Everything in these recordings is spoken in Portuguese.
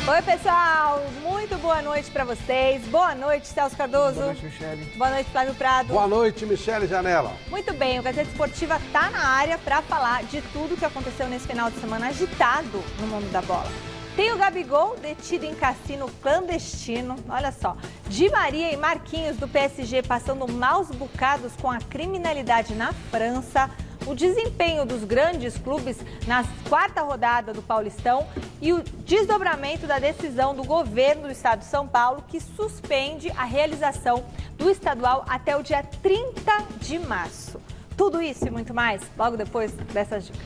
Oi, pessoal. Muito boa noite para vocês. Boa noite, Celso Cardoso. Boa noite, Michele. Boa noite, Flávio Prado. Boa noite, Michele Janela. Muito bem, o Gazeta Esportiva está na área para falar de tudo que aconteceu nesse final de semana agitado no mundo da bola. Tem o Gabigol detido em cassino clandestino, olha só. Di Maria e Marquinhos do PSG passando maus bocados com a criminalidade na França. O desempenho dos grandes clubes na quarta rodada do Paulistão e o desdobramento da decisão do governo do estado de São Paulo, que suspende a realização do estadual até o dia 30 de março. Tudo isso e muito mais, logo depois dessas dicas.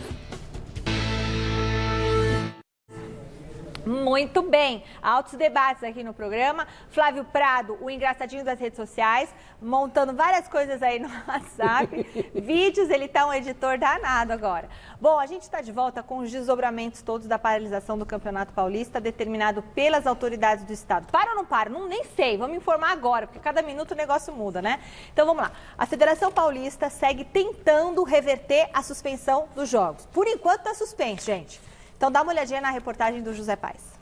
Muito bem, altos debates aqui no programa. Flávio Prado, o engraçadinho das redes sociais, montando várias coisas aí no WhatsApp, vídeos, ele tá um editor danado agora. Bom, a gente está de volta com os desdobramentos todos da paralisação do Campeonato Paulista, determinado pelas autoridades do estado. Para ou não para? Nem sei, vamos informar agora, porque cada minuto o negócio muda, né? Então vamos lá. A Federação Paulista segue tentando reverter a suspensão dos jogos. Por enquanto está suspenso, gente. Então dá uma olhadinha na reportagem do José Paes.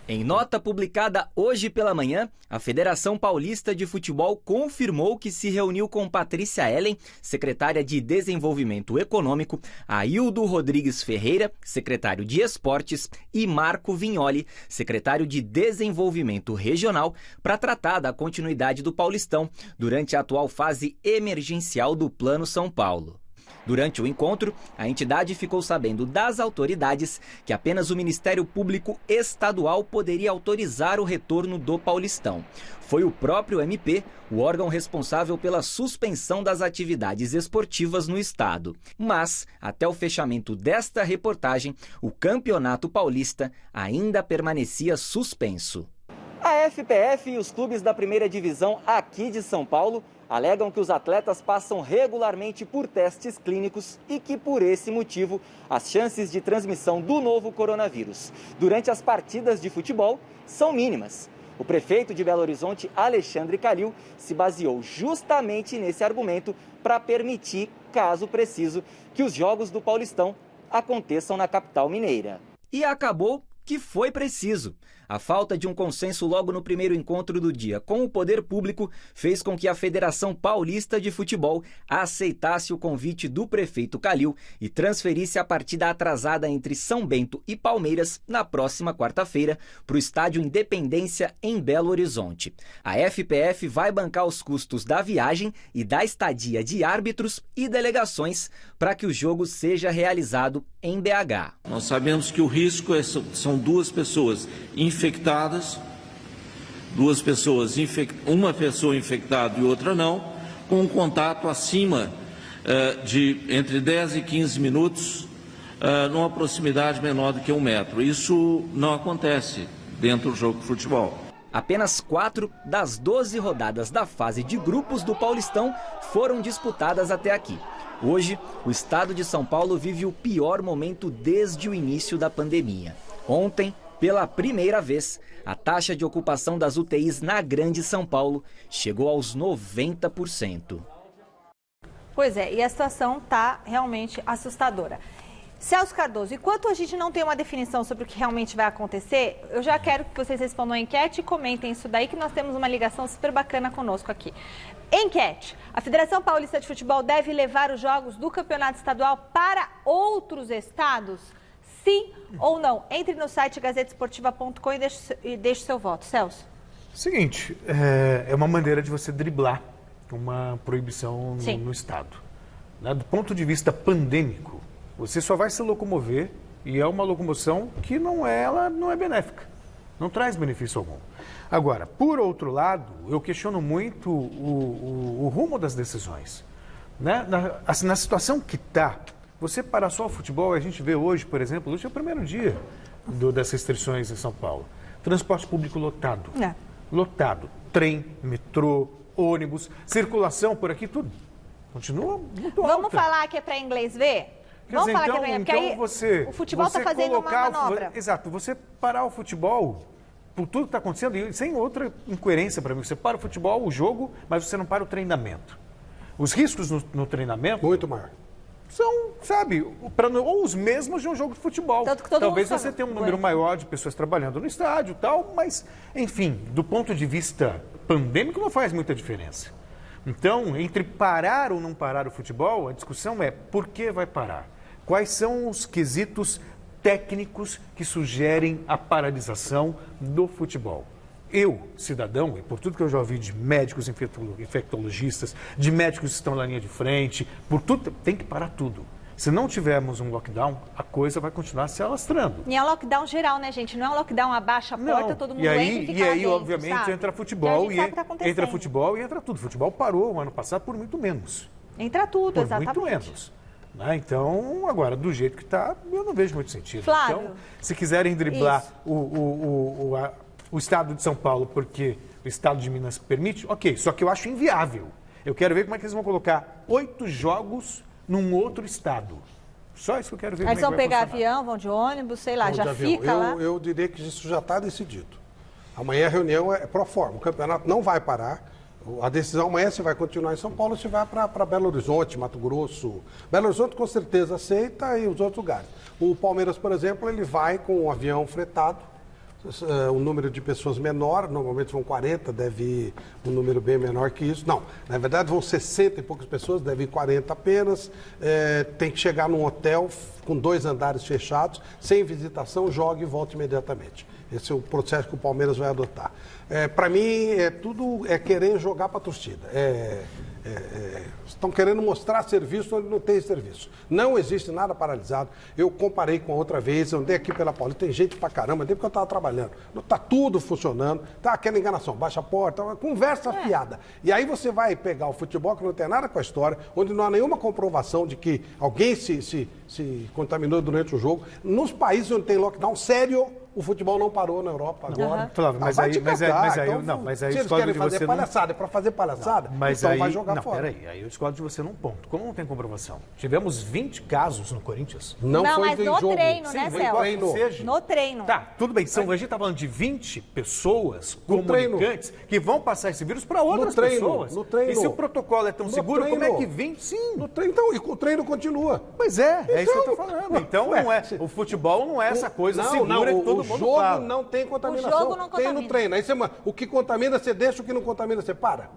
Em nota publicada hoje pela manhã, a Federação Paulista de Futebol confirmou que se reuniu com Patrícia Ellen, secretária de Desenvolvimento Econômico, Aildo Rodrigues Ferreira, secretário de Esportes, e Marco Vignoli, secretário de Desenvolvimento Regional, para tratar da continuidade do Paulistão durante a atual fase emergencial do Plano São Paulo. Durante o encontro, a entidade ficou sabendo das autoridades que apenas o Ministério Público Estadual poderia autorizar o retorno do Paulistão. Foi o próprio MP, o órgão responsável pela suspensão das atividades esportivas no estado. Mas, até o fechamento desta reportagem, o Campeonato Paulista ainda permanecia suspenso. A FPF e os clubes da primeira divisão aqui de São Paulo alegam que os atletas passam regularmente por testes clínicos e que, por esse motivo, as chances de transmissão do novo coronavírus durante as partidas de futebol são mínimas. O prefeito de Belo Horizonte, Alexandre Calil, se baseou justamente nesse argumento para permitir, caso preciso, que os jogos do Paulistão aconteçam na capital mineira. E acabou que foi preciso. A falta de um consenso logo no primeiro encontro do dia com o poder público fez com que a Federação Paulista de Futebol aceitasse o convite do prefeito Calil e transferisse a partida atrasada entre São Bento e Palmeiras na próxima quarta-feira para o Estádio Independência em Belo Horizonte. A FPF vai bancar os custos da viagem e da estadia de árbitros e delegações para que o jogo seja realizado em BH. Nós sabemos que o risco são duas pessoas infectadas, uma pessoa infectada e outra não, com um contato acima de entre 10 e 15 minutos, numa proximidade menor do que 1 metro. Isso não acontece dentro do jogo de futebol. Apenas 4 das 12 rodadas da fase de grupos do Paulistão foram disputadas até aqui. Hoje, o estado de São Paulo vive o pior momento desde o início da pandemia. Ontem, pela primeira vez, a taxa de ocupação das UTIs na Grande São Paulo chegou aos 90%. Pois é, e a situação está realmente assustadora. Celso Cardoso, enquanto a gente não tem uma definição sobre o que realmente vai acontecer, eu já quero que vocês respondam a enquete e comentem isso daí, que nós temos uma ligação super bacana conosco aqui. Enquete: a Federação Paulista de Futebol deve levar os jogos do Campeonato Estadual para outros estados? Sim ou não? Entre no site gazetesportiva.com e deixe seu voto. Celso? Seguinte, é uma maneira de você driblar uma proibição no estado. Né? Do ponto de vista pandêmico, você só vai se locomover e é uma locomoção que ela não é benéfica, não traz benefício algum. Agora, por outro lado, eu questiono muito o rumo das decisões. Né? Na situação que está, você parar só o futebol, a gente vê hoje, por exemplo, hoje é o primeiro dia das restrições em São Paulo. Transporte público lotado. Lotado. Trem, metrô, ônibus, circulação por aqui, tudo. Continua muito alta. Vamos falar que é para inglês ver? Vamos falar que é para inglês, porque aí o futebol está fazendo uma manobra. Exato, você parar o futebol, por tudo que está acontecendo, e sem outra incoerência para mim, você para o futebol, o jogo, mas você não para o treinamento. Os riscos no treinamento... Muito maior. são, sabe, ou os mesmos de um jogo de futebol. Talvez você tenha um número maior de pessoas trabalhando no estádio e tal, mas, enfim, do ponto de vista pandêmico não faz muita diferença. Então, entre parar ou não parar o futebol, a discussão é por que vai parar? Quais são os quesitos técnicos que sugerem a paralisação do futebol? Eu, cidadão, e por tudo que eu já ouvi de médicos infectologistas, de médicos que estão na linha de frente, por tudo, tem que parar tudo. Se não tivermos um lockdown, a coisa vai continuar se alastrando. E é um lockdown geral, né, gente? Não é um lockdown, abaixa a porta, todo mundo entra e fica lá dentro, obviamente, sabe? entra futebol entra futebol e entra tudo. Futebol parou o ano passado por muito menos. Entra tudo, exatamente. Muito menos. Né? Então, agora, do jeito que está, eu não vejo muito sentido. Flávio, então, se quiserem driblar o estado de São Paulo porque o estado de Minas permite, ok. Só que eu acho inviável. Eu quero ver como é que eles vão colocar 8 jogos num outro estado. Só isso que eu quero ver. Aí vão pegar avião, vão de ônibus, sei lá, já fica lá. Eu diria que isso já está decidido. Amanhã a reunião é pro forma. O campeonato não vai parar. A decisão amanhã se vai continuar em São Paulo ou se vai para Belo Horizonte, Mato Grosso. Belo Horizonte com certeza aceita e os outros lugares. O Palmeiras, por exemplo, ele vai com um avião fretado, um número de pessoas menor, normalmente vão 40, deve ir um número bem menor que isso. Não, na verdade vão 60 e poucas pessoas, deve ir 40 apenas. Tem que chegar num hotel com 2 andares fechados, sem visitação, joga e volta imediatamente. Esse é o processo que o Palmeiras vai adotar. Para mim, tudo é querer jogar para a torcida. Estão querendo mostrar serviço onde não tem serviço. Não existe nada paralisado. Eu comparei com a outra vez, eu andei aqui pela Paulista, tem gente pra caramba, desde que eu estava trabalhando. Está tudo funcionando, tá aquela enganação, baixa a porta, conversa fiada. E aí você vai pegar o futebol, que não tem nada com a história, onde não há nenhuma comprovação de que alguém se contaminou durante o jogo. Nos países onde tem lockdown sério, o futebol não parou na Europa agora. Claro, mas aí se eles querem fazer palhaçada, é para fazer palhaçada, então vai jogar fora. Peraí, aí eu discordo de você num ponto. Como não tem comprovação? Tivemos 20 casos no Corinthians. Não foi mas no jogo. Treino, né, Celso? No treino. Tá, tudo bem. A gente está falando de 20 pessoas comunicantes que vão passar esse vírus para outras pessoas. No treino. E se o protocolo é tão seguro, como é que 20? Sim. No treino, então, e o treino continua. Pois é isso que eu estou falando. Então, o futebol não é essa coisa segura que todo mundo jogo fala. Não tem contaminação. O jogo não contamina. Tem no treino. Aí o que contamina, você deixa, o que não contamina, você para.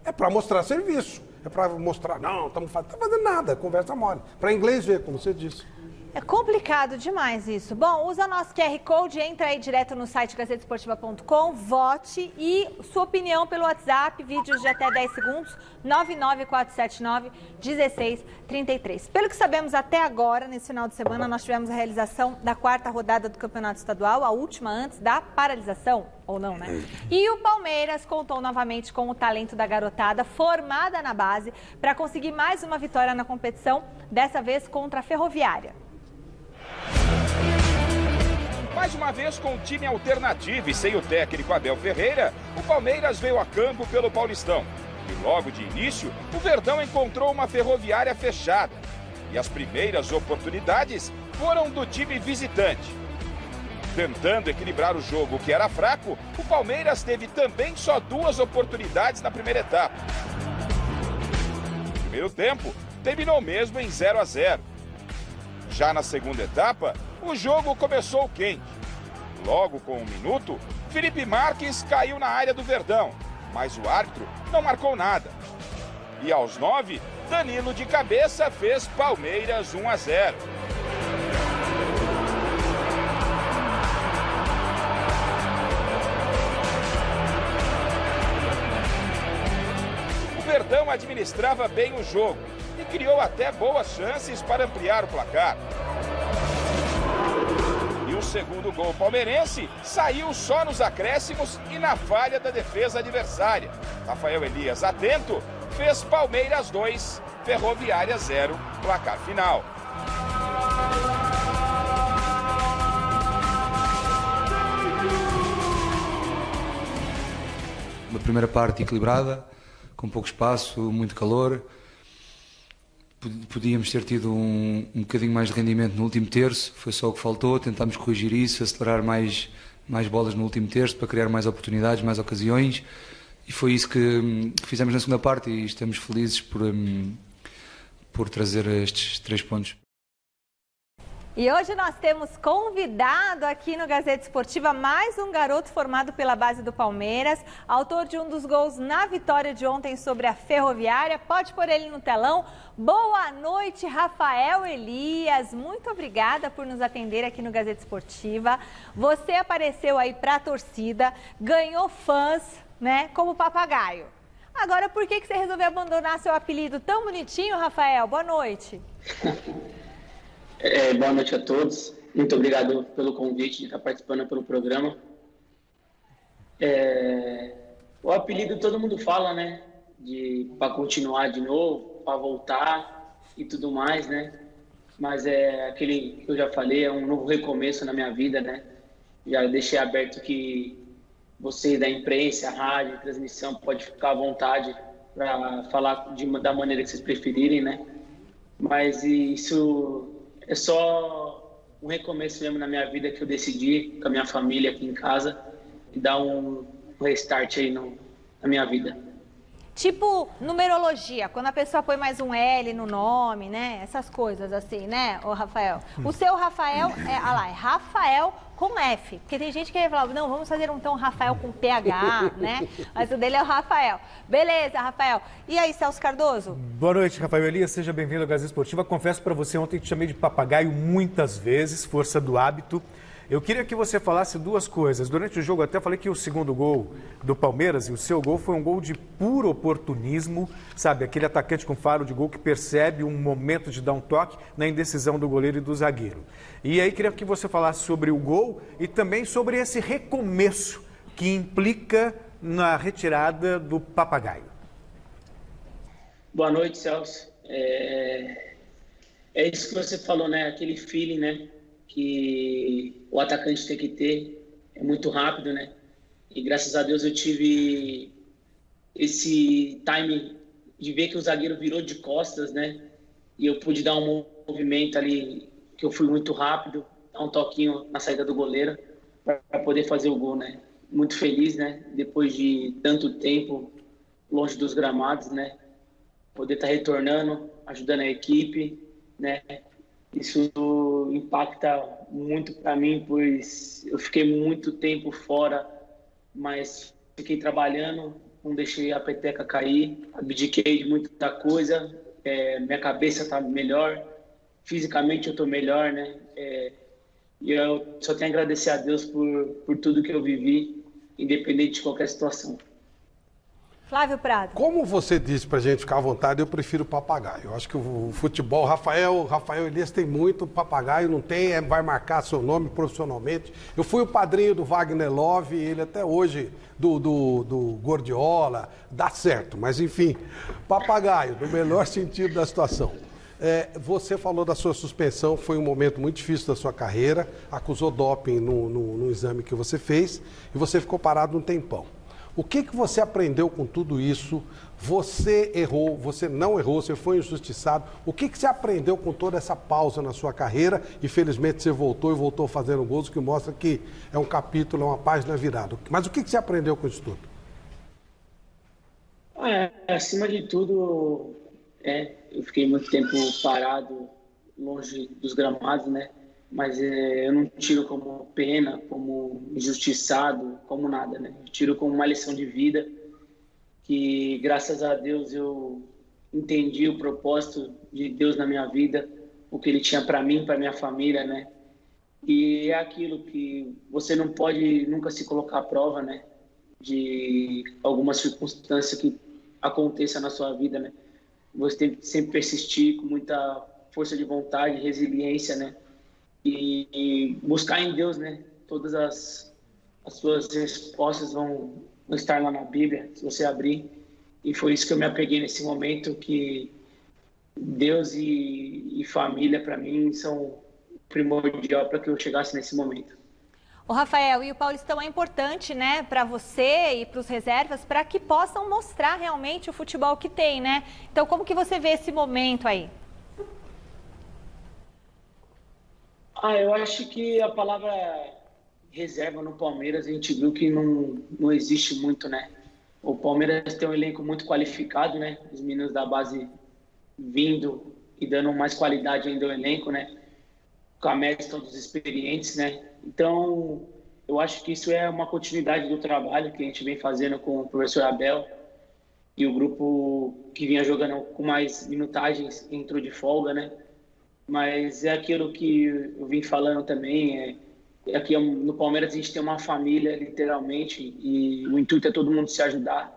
É para mostrar serviço. É para mostrar, não estamos fazendo nada, conversa mole. Para inglês ver, como você disse. É complicado demais isso. Bom, usa nosso QR Code, entra aí direto no site gazetesportiva.com, vote e sua opinião pelo WhatsApp, vídeos de até 10 segundos, 99479-1633. Pelo que sabemos até agora, nesse final de semana, nós tivemos a realização da 4ª rodada do Campeonato Estadual, a última antes da paralisação, ou não, né? E o Palmeiras contou novamente com o talento da garotada formada na base para conseguir mais uma vitória na competição, dessa vez contra a Ferroviária. Mais uma vez com um time alternativo e sem o técnico Abel Ferreira, o Palmeiras veio a campo pelo Paulistão. E logo de início, o Verdão encontrou uma Ferroviária fechada. E as primeiras oportunidades foram do time visitante. Tentando equilibrar o jogo que era fraco, o Palmeiras teve também só 2 oportunidades na primeira etapa. O primeiro tempo terminou mesmo em 0-0. Já na segunda etapa, o jogo começou quente. Logo com 1 minuto, Felipe Marques caiu na área do Verdão, mas o árbitro não marcou nada. E aos 9, Danilo de cabeça fez Palmeiras 1-0. O Verdão administrava bem o jogo e criou até boas chances para ampliar o placar. E o segundo gol palmeirense saiu só nos acréscimos e na falha da defesa adversária. Rafael Elias, atento, fez Palmeiras 2, Ferroviária 0, placar final. Uma primeira parte equilibrada, com pouco espaço, muito calor. Podíamos ter tido um bocadinho mais de rendimento no último terço, foi só o que faltou. Tentámos corrigir isso, acelerar mais bolas no último terço para criar mais oportunidades, mais ocasiões, e foi isso que fizemos na segunda parte, e estamos felizes por trazer estes 3 pontos. E hoje nós temos convidado aqui no Gazeta Esportiva mais um garoto formado pela base do Palmeiras, autor de um dos gols na vitória de ontem sobre a Ferroviária. Pode pôr ele no telão. Boa noite, Rafael Elias. Muito obrigada por nos atender aqui no Gazeta Esportiva. Você apareceu aí para a torcida, ganhou fãs, né, como papagaio. Agora, por que você resolveu abandonar seu apelido tão bonitinho, Rafael? Boa noite. Boa noite a todos. Muito obrigado pelo convite de estar participando pelo programa. O apelido todo mundo fala, né? Para continuar de novo, para voltar e tudo mais, né? Mas é aquele que eu já falei, é um novo recomeço na minha vida, né? Já deixei aberto que você da imprensa, a rádio, a transmissão, pode ficar à vontade para falar da maneira que vocês preferirem, né? Mas isso é só um recomeço mesmo na minha vida que eu decidi, com a minha família aqui em casa, e dar um restart aí na minha vida. Tipo numerologia, quando a pessoa põe mais um L no nome, né? Essas coisas assim, né, ô Rafael? O seu Rafael é Rafael com F, porque tem gente que vai falar, não, vamos fazer então Rafael com PH, né? Mas o dele é o Rafael. Beleza, Rafael. E aí, Celso Cardoso? Boa noite, Rafael Elias, seja bem-vindo ao Gazeta Esportiva. Confesso para você, ontem te chamei de papagaio muitas vezes, força do hábito. Eu queria que você falasse 2 coisas. Durante o jogo até falei que o segundo gol do Palmeiras e o seu gol foi um gol de puro oportunismo, sabe? Aquele atacante com faro de gol que percebe um momento de dar um toque na indecisão do goleiro e do zagueiro. E aí queria que você falasse sobre o gol e também sobre esse recomeço que implica na retirada do papagaio. Boa noite, Celso. É isso que você falou, né? Aquele feeling, né? Que o atacante tem que ter, é muito rápido, né? E graças a Deus eu tive esse time de ver que o zagueiro virou de costas, né? E eu pude dar um movimento ali, que eu fui muito rápido, dar um toquinho na saída do goleiro para poder fazer o gol, né? Muito feliz, né? Depois de tanto tempo longe dos gramados, né? Poder estar retornando, ajudando a equipe, né? Isso impacta muito para mim, pois eu fiquei muito tempo fora, mas fiquei trabalhando, não deixei a peteca cair, abdiquei de muita coisa, minha cabeça está melhor, fisicamente eu estou melhor, né? E eu só tenho a agradecer a Deus por tudo que eu vivi, independente de qualquer situação. Flávio Prado. Como você disse pra gente ficar à vontade, eu prefiro papagaio. Eu acho que o futebol, Rafael Elias tem muito, papagaio não tem, vai marcar seu nome profissionalmente. Eu fui o padrinho do Wagner Love, ele até hoje, do Gordiola, dá certo, mas enfim, papagaio, no melhor sentido da situação. Você falou da sua suspensão, foi um momento muito difícil da sua carreira, acusou doping no exame que você fez e você ficou parado um tempão. O que você aprendeu com tudo isso? Você errou, você não errou, você foi injustiçado. O que você aprendeu com toda essa pausa na sua carreira? E felizmente você voltou fazendo gols, o que mostra que é um capítulo, é uma página virada. Mas o que você aprendeu com isso tudo? Acima de tudo, eu fiquei muito tempo parado, longe dos gramados, né? Mas eu não tiro como pena, como injustiçado, como nada, né? Eu tiro como uma lição de vida, que graças a Deus eu entendi o propósito de Deus na minha vida, o que Ele tinha para mim, para minha família, né? E é aquilo que você não pode nunca se colocar à prova, né? De alguma circunstância que aconteça na sua vida, né? Você tem que sempre persistir com muita força de vontade, resiliência, né? E buscar em Deus, né? Todas as suas respostas vão estar lá na Bíblia, se você abrir. E foi isso que eu me apeguei nesse momento, que Deus e família, para mim, são primordial para que eu chegasse nesse momento. Ô Rafael, e o Paulistão é importante, né, para você e para os reservas, para que possam mostrar realmente o futebol que tem, né? Então, como que você vê esse momento aí? Eu acho que a palavra reserva no Palmeiras, a gente viu que não existe muito, né? O Palmeiras tem um elenco muito qualificado, né? Os meninos da base vindo e dando mais qualidade ainda ao elenco, né? Com a mescla dos experientes, né? Então, eu acho que isso é uma continuidade do trabalho que a gente vem fazendo com o professor Abel e o grupo que vinha jogando com mais minutagens entrou de folga, né? Mas é aquilo que eu vim falando também, aqui no Palmeiras a gente tem uma família, literalmente, e o intuito é todo mundo se ajudar.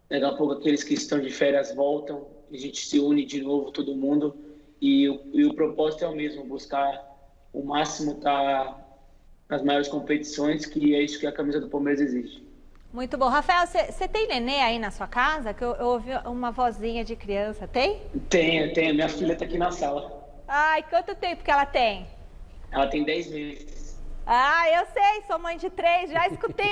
Daqui a pouco aqueles que estão de férias voltam, a gente se une de novo, todo mundo, e o propósito é o mesmo, buscar o máximo nas maiores competições, que é isso que a camisa do Palmeiras exige. Muito bom. Rafael, você tem nenê aí na sua casa? Que eu ouvi uma vozinha de criança, tem? Tenho. Minha filha está aqui na sala. Ai, quanto tempo que ela tem? Ela tem 10 meses. Ah, eu sei, sou mãe de 3, já escutei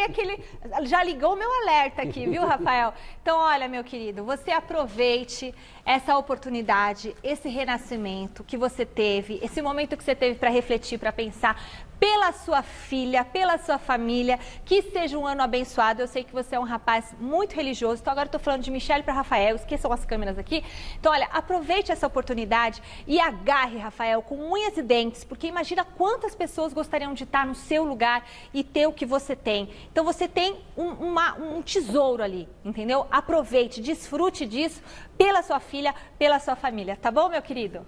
já ligou o meu alerta aqui, viu, Rafael? Então, olha, meu querido, você aproveite essa oportunidade, esse renascimento que você teve, esse momento que você teve para refletir, para pensar pela sua filha, pela sua família, que seja um ano abençoado. Eu sei que você é um rapaz muito religioso, então agora eu tô falando de Michele para Rafael, esqueçam as câmeras aqui. Então, olha, aproveite essa oportunidade e agarre, Rafael, com unhas e dentes, porque imagina quantas pessoas gostariam de estar no seu lugar e ter o que você tem. Então, você tem um tesouro ali, entendeu? Aproveite, desfrute disso pela sua filha, pela sua família, tá bom, meu querido?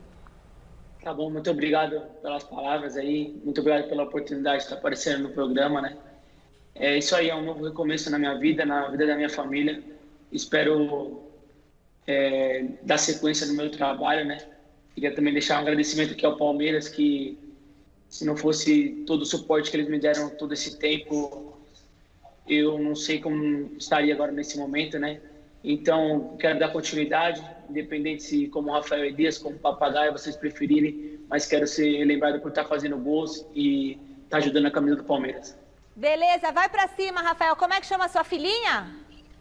Tá bom, muito obrigado pelas palavras aí, muito obrigado pela oportunidade de estar aparecendo no programa, né? Isso aí é um novo recomeço na minha vida, na vida da minha família. Espero dar sequência no meu trabalho, né? Queria também deixar um agradecimento aqui ao Palmeiras, que se não fosse todo o suporte que eles me deram todo esse tempo, eu não sei como estaria agora nesse momento, né? Então, quero dar continuidade, independente se como Rafael Elias, como Papagaio, vocês preferirem, mas quero ser lembrado por estar fazendo gols e estar ajudando a camisa do Palmeiras. Beleza, vai pra cima, Rafael. Como é que chama a sua filhinha?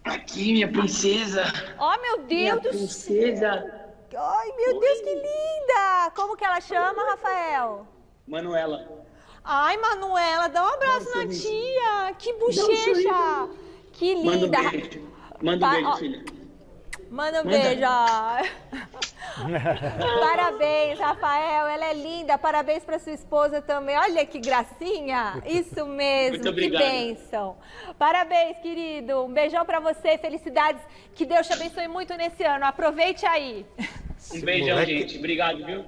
Aqui, minha princesa. Oh, meu Deus do céu. Princesa. Ai, meu Deus, que linda. Como que ela chama, Rafael? Manuela. Ai, Manuela, dá um abraço na tia. Que bochecha. Que linda. Manda um beijo, filha. Manda um beijo. Parabéns, Rafael. Ela é linda. Parabéns para sua esposa também. Olha que gracinha. Isso mesmo. Muito obrigado. Que bênção. Parabéns, querido. Um beijão para você. Felicidades. Que Deus te abençoe muito nesse ano. Aproveite aí. Um beijão, gente. Obrigado, viu?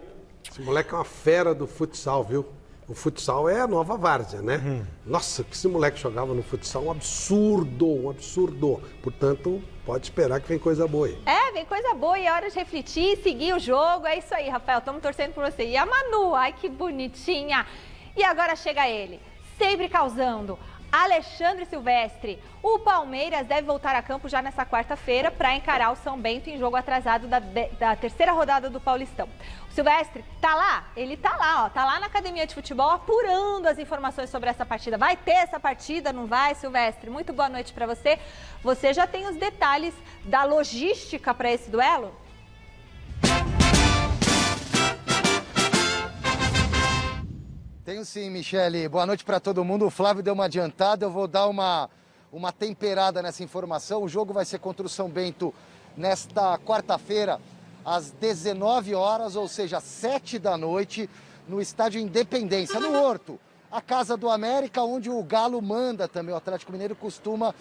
Esse moleque é uma fera do futsal, viu? O futsal é a nova várzea, né? Nossa, que esse moleque jogava no futsal, um absurdo. Portanto, pode esperar que vem coisa boa aí. Vem coisa boa e é hora de refletir, seguir o jogo. É isso aí, Rafael, estamos torcendo por você. E a Manu, ai que bonitinha. E agora chega ele, sempre causando, Alexandre Silvestre. O Palmeiras deve voltar a campo já nessa quarta-feira para encarar o São Bento em jogo atrasado da terceira rodada do Paulistão. O Silvestre tá lá? Ele tá lá, ó, tá lá na academia de futebol apurando as informações sobre essa partida. Vai ter essa partida, não vai, Silvestre? Muito boa noite para você. Você já tem os detalhes da logística para esse duelo? Tenho sim, Michele. Boa noite para todo mundo. O Flávio deu uma adiantada, eu vou dar uma temperada nessa informação. O jogo vai ser contra o São Bento nesta quarta-feira, às 19 horas, ou seja, 7 da noite, no Estádio Independência, no Horto. A casa do América, onde o Galo manda também. O Atlético Mineiro costuma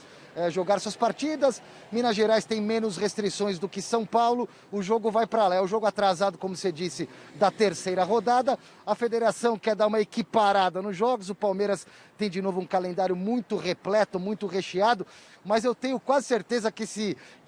jogar suas partidas. Minas Gerais tem menos restrições do que São Paulo. O jogo vai para lá. É o jogo atrasado, como você disse, da terceira rodada. A federação quer dar uma equiparada nos jogos. O Palmeiras tem de novo um calendário muito repleto, muito recheado. Mas eu tenho quase certeza que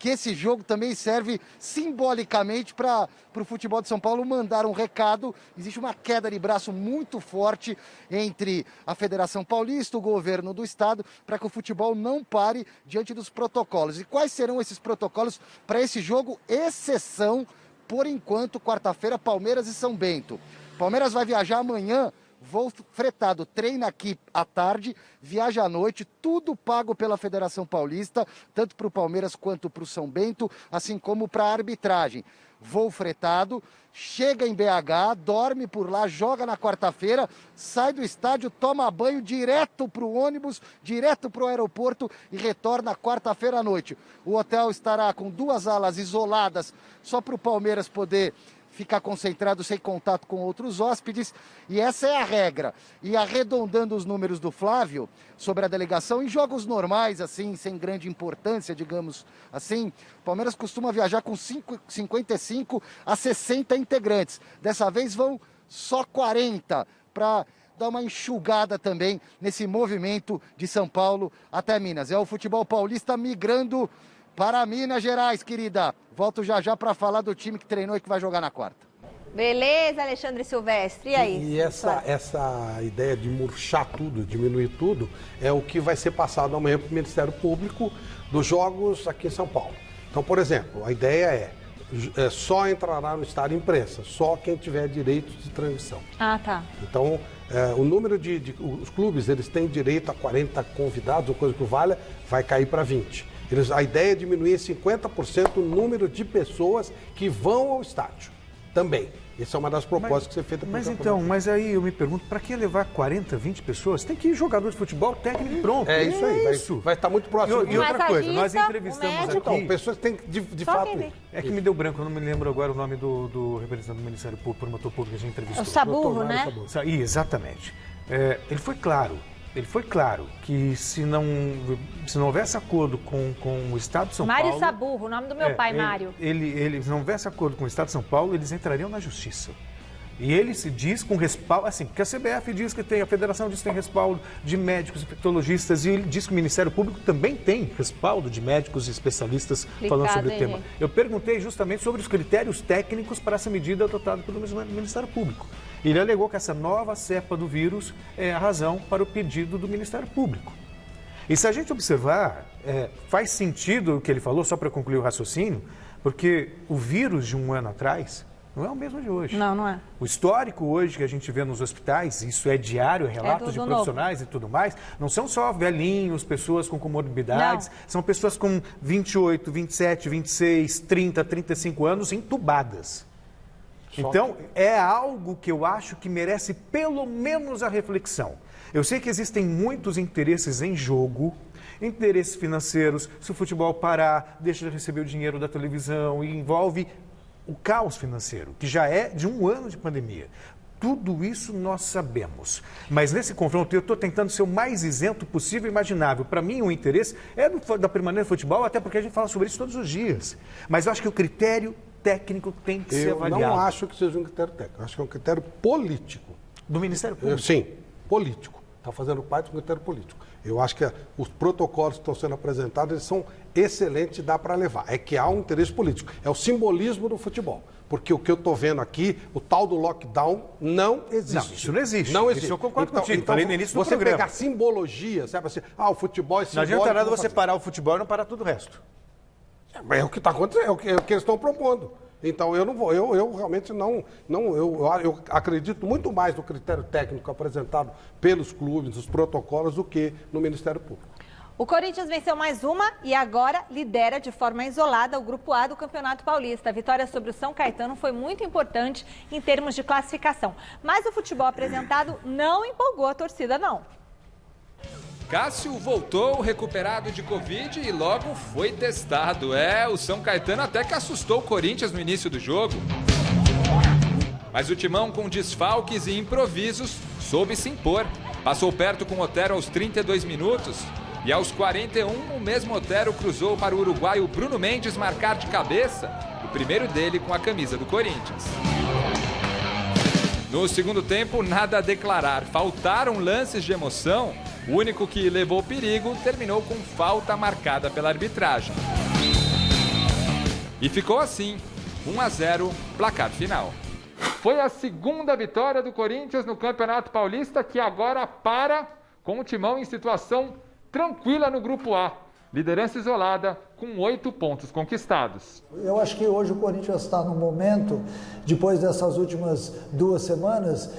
esse jogo também serve simbolicamente para o futebol de São Paulo mandar um recado. Existe uma queda de braço muito forte entre a Federação Paulista, o governo do estado, para que o futebol não pare diante dos protocolos. E quais serão esses protocolos para esse jogo? Exceção, por enquanto, quarta-feira, Palmeiras e São Bento. Palmeiras vai viajar amanhã, voo fretado, treina aqui à tarde, viaja à noite, tudo pago pela Federação Paulista, tanto para o Palmeiras quanto para o São Bento, assim como para a arbitragem. Voo fretado, chega em BH, dorme por lá, joga na quarta-feira, sai do estádio, toma banho direto para o ônibus, direto para o aeroporto e retorna quarta-feira à noite. O hotel estará com 2 alas isoladas, só para o Palmeiras poder ficar concentrado sem contato com outros hóspedes, e essa é a regra. E arredondando os números do Flávio sobre a delegação, em jogos normais, assim, sem grande importância, digamos assim, o Palmeiras costuma viajar com 55 a 60 integrantes. Dessa vez vão só 40, para dar uma enxugada também nesse movimento de São Paulo até Minas. É o futebol paulista migrando para Minas Gerais, querida. Volto já para falar do time que treinou e que vai jogar na quarta. Beleza, Alexandre Silvestre. E aí? E essa ideia de murchar tudo, diminuir tudo, é o que vai ser passado amanhã para o Ministério Público dos jogos aqui em São Paulo. Então, por exemplo, a ideia é só entrará no estádio imprensa, só quem tiver direito de transmissão. Ah, tá. Então, o número os clubes, eles têm direito a 40 convidados, ou coisa que valha, vai cair para 20. A ideia é diminuir 50% o número de pessoas que vão ao estádio também. Essa é uma das propostas que você fez. Mas aí eu me pergunto, para que levar 40, 20 pessoas? Tem que ir jogador de futebol técnico e pronto. É isso aí, vai estar muito próximo. E outra coisa, nós entrevistamos aqui... Então, pessoas que têm de fato... É que me deu branco, eu não me lembro agora o nome do representante do Ministério Público, promotor público que a gente entrevistou. O Saburro, né? Exatamente. Ele foi claro que se não houvesse acordo com o Estado de São Paulo... Mário Saburro, o nome do meu pai, Mário. Se não houvesse acordo com o Estado de São Paulo, eles entrariam na Justiça. E ele se diz com respaldo, assim, porque a CBF diz que tem, a Federação diz que tem respaldo de médicos, infectologistas, e ele diz que o Ministério Público também tem respaldo de médicos e especialistas falando sobre o tema. Eu perguntei justamente sobre os critérios técnicos para essa medida adotada pelo Ministério Público. Ele alegou que essa nova cepa do vírus é a razão para o pedido do Ministério Público. E se a gente observar, faz sentido o que ele falou, só para concluir o raciocínio, porque o vírus de um ano atrás não é o mesmo de hoje. Não é. O histórico hoje que a gente vê nos hospitais, isso é diário, relatos de profissionais novo. E tudo mais, não são só velhinhos, pessoas com comorbidades, são pessoas com 28, 27, 26, 30, 35 anos entubadas. Então, é algo que eu acho que merece pelo menos a reflexão. Eu sei que existem muitos interesses em jogo, interesses financeiros, se o futebol parar, deixa de receber o dinheiro da televisão e envolve o caos financeiro, que já é de um ano de pandemia. Tudo isso nós sabemos. Mas nesse confronto eu estou tentando ser o mais isento possível e imaginável. Para mim o interesse é da permanência do futebol, até porque a gente fala sobre isso todos os dias. Mas eu acho que o critério técnico tem que ser avaliado. Eu não acho que seja um critério técnico, eu acho que é um critério político. Do Ministério Público? Sim, político. Está fazendo parte do critério político. Eu acho que os protocolos que estão sendo apresentados, eles são excelentes e dá para levar. É que há um interesse político. É o simbolismo do futebol. Porque o que eu estou vendo aqui, o tal do lockdown, não existe. Não, isso não existe. Não existe. Isso eu concordo contigo. Então, falei no início do você programa. pegar simbologia, sabe assim, o futebol é simbólico. Não adianta nada você parar o futebol e não parar tudo o resto. É o que está acontecendo, é o que eles estão propondo. Então eu não vou, eu realmente eu acredito muito mais no critério técnico apresentado pelos clubes, nos protocolos, do que no Ministério Público. O Corinthians venceu mais uma e agora lidera de forma isolada o Grupo A do Campeonato Paulista. A vitória sobre o São Caetano foi muito importante em termos de classificação. Mas o futebol apresentado não empolgou a torcida, não. Cássio voltou recuperado de Covid e logo foi testado. O São Caetano até que assustou o Corinthians no início do jogo. Mas o Timão, com desfalques e improvisos, soube se impor. Passou perto com o Otero aos 32 minutos. E aos 41, o mesmo Otero cruzou para o uruguaio Bruno Mendes marcar de cabeça, o primeiro dele com a camisa do Corinthians. No segundo tempo, nada a declarar. Faltaram lances de emoção. O único que levou perigo terminou com falta marcada pela arbitragem. E ficou assim, 1-0, placar final. Foi a segunda vitória do Corinthians no Campeonato Paulista, que agora para com o Timão em situação tranquila no Grupo A. Liderança isolada com 8 pontos conquistados. Eu acho que hoje o Corinthians está no momento, depois dessas últimas 2 semanas,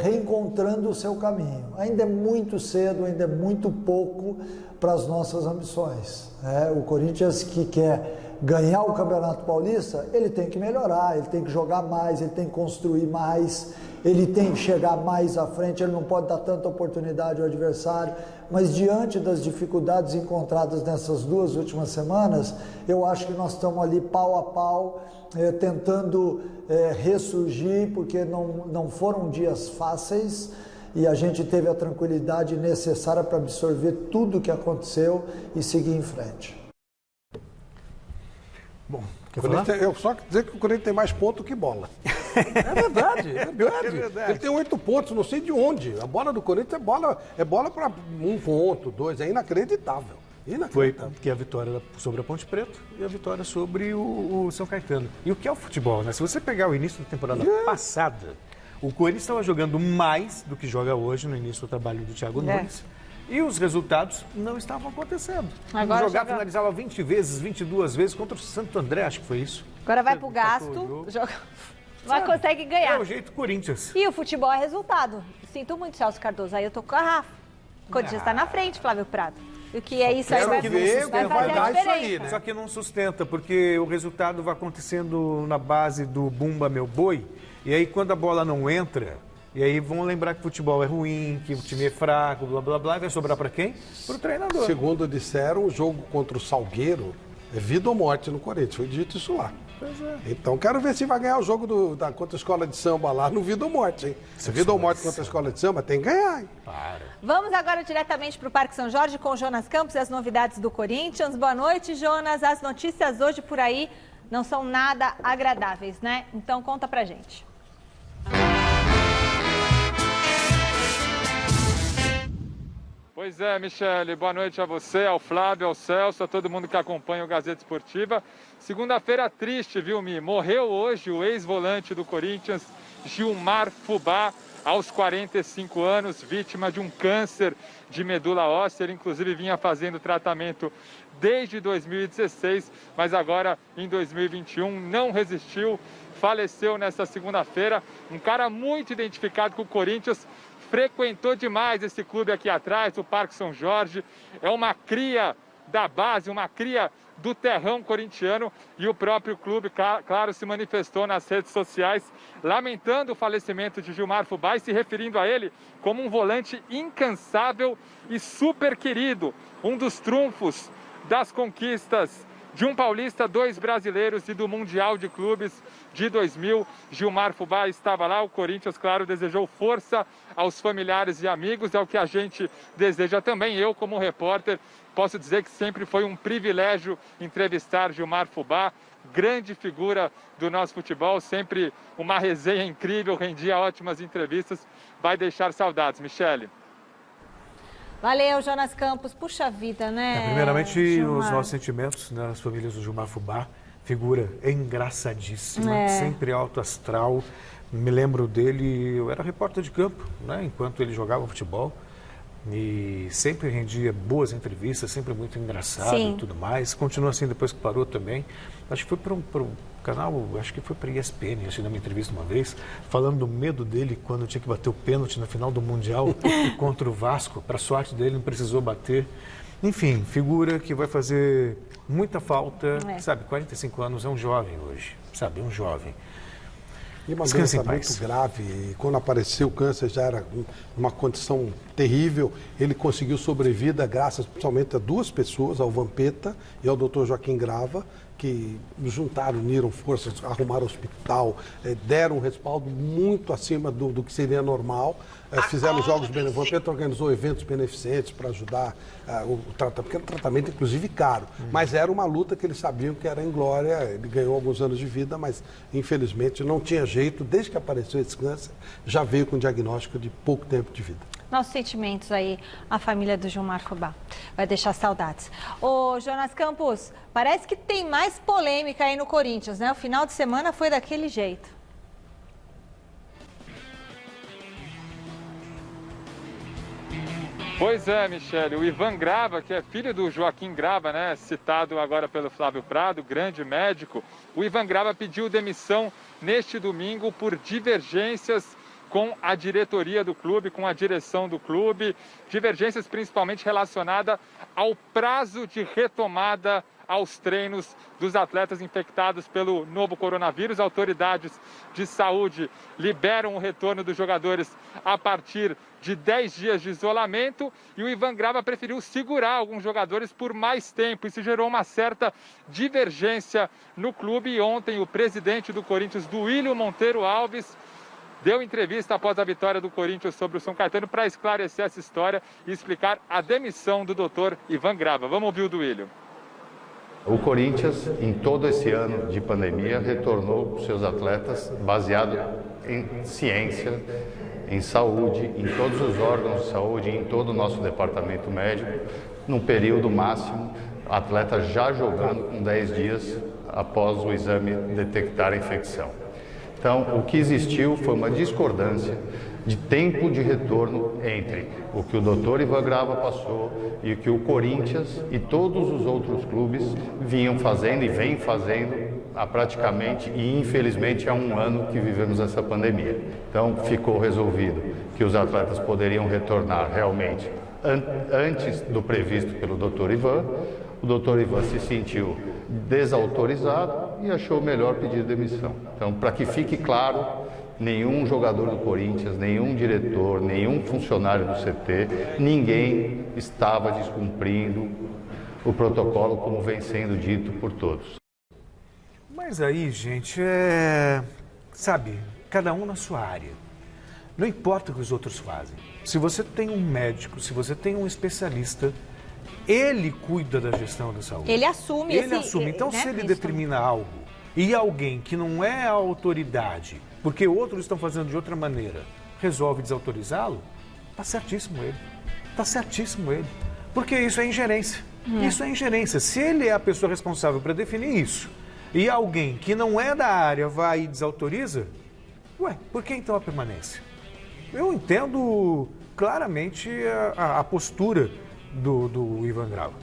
reencontrando o seu caminho. Ainda é muito cedo, ainda é muito pouco para as nossas ambições. O Corinthians que quer ganhar o Campeonato Paulista, ele tem que melhorar, ele tem que jogar mais, ele tem que construir mais. ele tem que chegar mais à frente, ele não pode dar tanta oportunidade ao adversário, mas diante das dificuldades encontradas nessas 2 últimas semanas, eu acho que nós estamos ali pau a pau, tentando ressurgir, porque não foram dias fáceis, e a gente teve a tranquilidade necessária para absorver tudo o que aconteceu e seguir em frente. Bom, eu só quero dizer que o Corinthians tem mais pontos que bola. É verdade, é verdade. Ele tem 8 pontos, não sei de onde. A bola do Corinthians é bola para 1 ponto, 2, é inacreditável. Foi que a vitória sobre a Ponte Preta e a vitória sobre o São Caetano. E o que é o futebol, né? Se você pegar o início da temporada passada, o Corinthians estava jogando mais do que joga hoje no início do trabalho do Thiago Nunes. E os resultados não estavam acontecendo. Agora finalizava 20 vezes, 22 vezes contra o Santo André, acho que foi isso. Agora vai pro gasto, mas consegue ganhar. É o jeito Corinthians. E o futebol é resultado. Sinto muito, Celso Cardoso. Aí eu tô com a Rafa. O Corinthians está na frente, Flávio Prado. E o que é isso aí vai fazer a diferença. Aí, né? Só que não sustenta, porque o resultado vai acontecendo na base do Bumba Meu Boi. E aí quando a bola não entra... E aí vão lembrar que o futebol é ruim, que o time é fraco, blá, blá, blá. E vai sobrar para quem? Para o treinador. Segundo disseram, o jogo contra o Salgueiro é vida ou morte no Corinthians. Foi dito isso lá. Pois é. Então quero ver se vai ganhar o jogo contra a Escola de Samba lá no vida ou morte, hein? Se vida ou morte contra a Escola de Samba, tem que ganhar, hein? Vamos agora diretamente para o Parque São Jorge com o Jonas Campos e as novidades do Corinthians. Boa noite, Jonas. As notícias hoje por aí não são nada agradáveis, né? Então conta pra gente. Pois é, Michele, boa noite a você, ao Flávio, ao Celso, a todo mundo que acompanha o Gazeta Esportiva. Segunda-feira triste, viu, Mi? Morreu hoje o ex-volante do Corinthians, Gilmar Fubá, aos 45 anos, vítima de um câncer de medula óssea. Ele, inclusive, vinha fazendo tratamento desde 2016, mas agora, em 2021, não resistiu, faleceu nesta segunda-feira. Um cara muito identificado com o Corinthians, frequentou demais esse clube aqui atrás, o Parque São Jorge. É uma cria da base, uma cria do terrão corintiano, e o próprio clube, claro, se manifestou nas redes sociais, lamentando o falecimento de Gilmar Fubá e se referindo a ele como um volante incansável e super querido, um dos trunfos das conquistas de um paulista, 2 brasileiros e do Mundial de Clubes de 2000. Gilmar Fubá estava lá. O Corinthians, claro, desejou força aos familiares e amigos. É o que a gente deseja também. Eu, como repórter, posso dizer que sempre foi um privilégio entrevistar Gilmar Fubá, grande figura do nosso futebol, sempre uma resenha incrível, rendia ótimas entrevistas. Vai deixar saudades, Michele. Valeu, Jonas Campos. Puxa vida, né? Primeiramente, Gilmar, os nossos sentimentos, né, nas famílias do Gilmar Fubá. Figura engraçadíssima, sempre alto astral. Me lembro dele, eu era repórter de campo, né, enquanto ele jogava futebol. E sempre rendia boas entrevistas, sempre muito engraçado e tudo mais. Continua assim depois que parou também. Acho que foi para um canal, acho que foi para a ESPN, acho que na minha entrevista uma vez, falando do medo dele quando tinha que bater o pênalti na final do Mundial contra o Vasco. Para sorte dele, não precisou bater. Enfim, figura que vai fazer muita falta. Sabe, 45 anos é um jovem hoje, sabe, um jovem. E uma doença muito grave, e quando apareceu o câncer já era uma condição terrível. Ele conseguiu sobrevida graças principalmente a 2 pessoas, ao Vampeta e ao Dr. Joaquim Grava, que juntaram, uniram forças, arrumaram hospital, deram um respaldo muito acima do que seria normal. Fizeram jogos beneficentes, o Vampeta organizou eventos beneficentes para ajudar o tratamento, porque era um tratamento inclusive caro, mas era uma luta que eles sabiam que era inglória. Ele ganhou alguns anos de vida, mas infelizmente não tinha jeito. Desde que apareceu esse câncer, já veio com diagnóstico de pouco tempo de vida. Nossos sentimentos aí, a família do Gilmar Fubá. Vai deixar saudades. Ô, Jonas Campos, parece que tem mais polêmica aí no Corinthians, né? O final de semana foi daquele jeito. Pois é, Michele, o Ivan Grava, que é filho do Joaquim Grava, né, citado agora pelo Flávio Prado, grande médico, o Ivan Grava pediu demissão neste domingo por divergências com a diretoria do clube, com a direção do clube, divergências principalmente relacionadas ao prazo de retomada aos treinos dos atletas infectados pelo novo coronavírus. Autoridades de saúde liberam o retorno dos jogadores a partir de 10 dias de isolamento, e o Ivan Grava preferiu segurar alguns jogadores por mais tempo. Isso gerou uma certa divergência no clube, e ontem o presidente do Corinthians, Duílio Monteiro Alves, deu entrevista após a vitória do Corinthians sobre o São Caetano para esclarecer essa história e explicar a demissão do doutor Ivan Grava. Vamos ouvir o Duílio. O Corinthians, em todo esse ano de pandemia, retornou seus atletas baseado em ciência, em saúde, em todos os órgãos de saúde, em todo o nosso departamento médico, num período máximo, atleta já jogando com 10 dias após o exame detectar a infecção. Então, o que existiu foi uma discordância de tempo de retorno entre o que o doutor Ivan Grava passou e o que o Corinthians e todos os outros clubes vinham fazendo e vêm fazendo há praticamente e infelizmente há um ano que vivemos essa pandemia. Então, ficou resolvido que os atletas poderiam retornar realmente antes do previsto pelo doutor Ivan. O doutor Ivan se sentiu desautorizado e achou melhor pedir demissão. Então, para que fique claro, nenhum jogador do Corinthians, nenhum diretor, nenhum funcionário do CT, ninguém estava descumprindo o protocolo como vem sendo dito por todos. Mas aí, gente, sabe, cada um na sua área. Não importa o que os outros fazem. Se você tem um médico, se você tem um especialista, ele cuida da gestão da saúde. Ele assume. Então, se ele determina algo e alguém que não é a autoridade, porque outros estão fazendo de outra maneira, resolve desautorizá-lo, está certíssimo ele. Está certíssimo ele. Porque isso é ingerência. Isso é ingerência. Se ele é a pessoa responsável para definir isso, e alguém que não é da área vai e desautoriza, por que então a permanência? Eu entendo claramente a postura do Ivan Grava.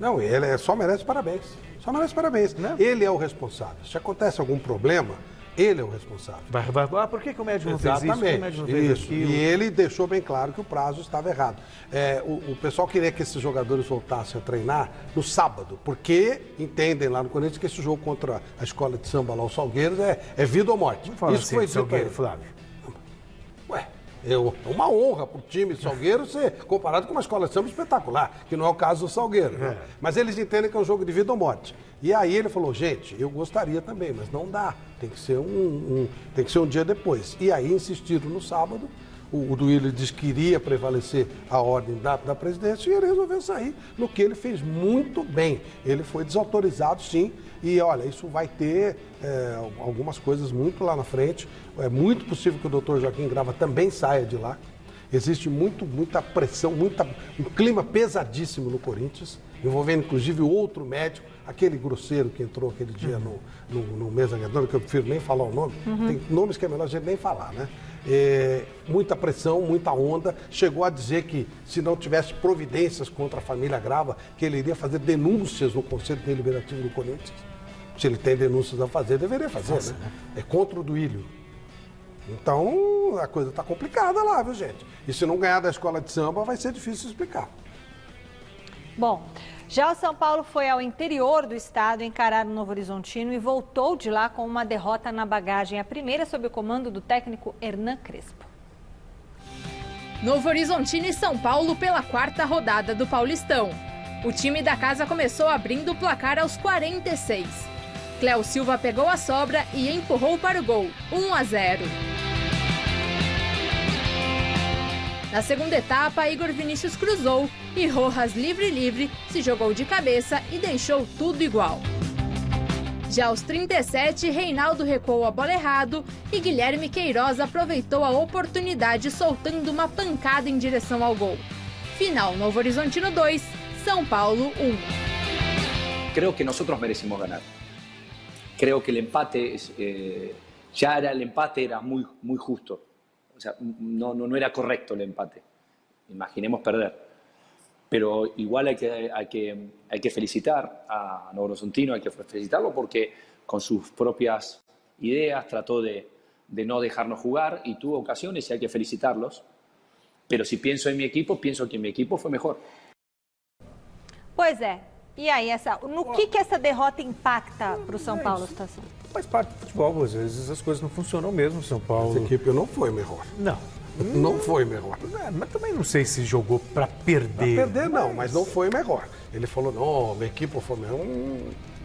Não, ele só merece parabéns. Só merece parabéns. Né? Ele é o responsável. Se acontece algum problema, ele é o responsável. Por que o médico não fez isso? Exatamente. O médico não fez aquilo? E ele deixou bem claro que o prazo estava errado. O pessoal queria que esses jogadores voltassem a treinar no sábado, porque entendem lá no Corinthians que esse jogo contra a escola de samba lá, o Salgueiros, é vida ou morte. Não fala isso assim, foi dito Salgueiro, Flávio. É uma honra para o time de Salgueiro ser comparado com uma escola de samba espetacular, que não é o caso do Salgueiro. Né? Mas eles entendem que é um jogo de vida ou morte. E aí ele falou, gente, eu gostaria também, mas não dá. Tem que ser um dia depois. E aí insistiram no sábado. O Duílio disse que iria prevalecer a ordem da presidência e ele resolveu sair, no que ele fez muito bem. Ele foi desautorizado, sim, e olha, isso vai ter algumas coisas muito lá na frente. É muito possível que o doutor Joaquim Grava também saia de lá. Existe muita pressão, um clima pesadíssimo no Corinthians, envolvendo inclusive outro médico, aquele grosseiro que entrou aquele dia no Mesa Redonda, que eu prefiro nem falar o nome. Tem nomes que é melhor a gente nem falar, né? Muita pressão, muita onda, chegou a dizer que se não tivesse providências contra a família Grava, que ele iria fazer denúncias no Conselho Deliberativo do Corinthians. Se ele tem denúncias a fazer, deveria fazer, né? É contra o Duílio. Então, a coisa está complicada lá, viu, gente? E se não ganhar da escola de samba, vai ser difícil explicar. Bom, já o São Paulo foi ao interior do estado encarar o Novo Horizontino e voltou de lá com uma derrota na bagagem, a primeira sob o comando do técnico Hernan Crespo. Novo Horizontino e São Paulo pela 4ª rodada do Paulistão. O time da casa começou abrindo o placar aos 46. Cléo Silva pegou a sobra e empurrou para o gol, 1-0. Na segunda etapa, Igor Vinícius cruzou e Rojas livre se jogou de cabeça e deixou tudo igual. Já aos 37, Reinaldo recuou a bola errado e Guilherme Queiroz aproveitou a oportunidade soltando uma pancada em direção ao gol. Final, Novo Horizontino 2, São Paulo 1. Creo que nosotros merecimos ganar. Creo que el empate, ya era el empate era muy justo. O sea, no era correcto el empate. Imaginemos perder. Pero igual hay que felicitar a Novo Horizontino, hay que felicitarlo porque con sus propias ideas trató de no dejarnos jugar y tuvo ocasiones y hay que felicitarlos. Pero si pienso en mi equipo, pienso que mi equipo fue mejor. Pois é, E aí, no que essa derrota impacta para o São Paulo a situação? Faz parte do futebol, às vezes as coisas não funcionam mesmo, São Paulo. Essa equipe não foi melhor. Não foi melhor. Mas também não sei se jogou para perder. Para perder não, mas não foi melhor. Ele falou, não, minha equipe foi melhor.